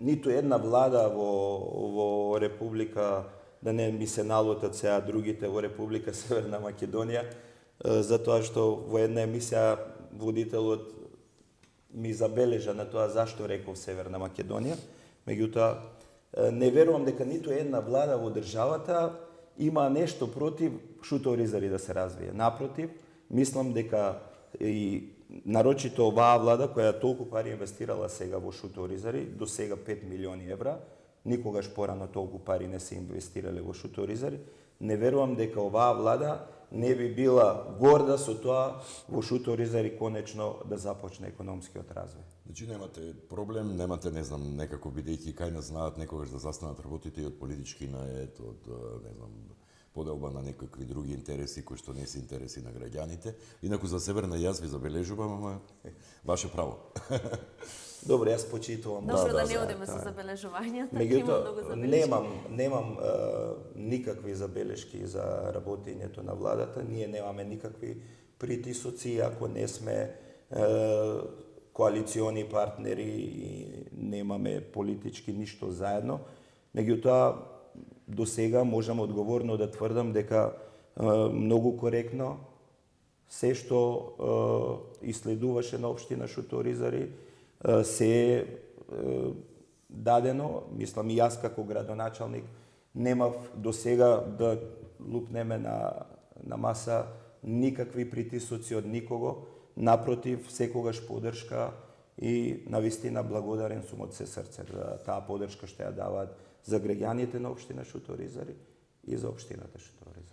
ниту една влада во Република, да не ми се налутат сега другите во Република Северна Македонија, затоа што во една емисија водителот ми забележа на тоа зашто реков Северна Македонија. Меѓутоа, не верувам дека ниту една влада во државата има нешто против Шуто-Оризари да се развие. Напротив, мислам дека и нарочито оваа влада која толку пари инвестирала сега во Шуто-Оризари, до сега 5 милиони евра, никогаш порано толку пари не се инвестирале во Шуто-Оризари, не верувам дека оваа влада не би била горда со тоа во Шуто-Оризари конечно да започне економскиот развој. Значи немате проблем, немате, не знам, некако бидејќи кај нас знаат некогаш да застанат работите и од политички наед, од, не знам, поделба на некакви други интереси кои што не се интереси на граѓаните. Инаку за Северна јас ви забележувам, ама ваше право. Добро, јас почитувам. Добро да не одиме со забележувањата, има многу забелешки. Немам никакви забелешки за работењето на владата. Ние немаме никакви притисоци, ако не сме коалициони партнери и немаме политички ништо заедно. Меѓутоа, до сега можам одговорно да тврдам дека многу коректно се што исследуваше на општина Шуто-Оризари се дадено. Мислам и јас како градоначалник немав до сега да лупнеме на маса никакви притисоци од никого. Напротив, секогаш поддршка и навистина благодарен сум од се срце за таа поддршка што ја даваат за граѓаните на општина Шуто-Оризари и за општината Шуто-Оризари.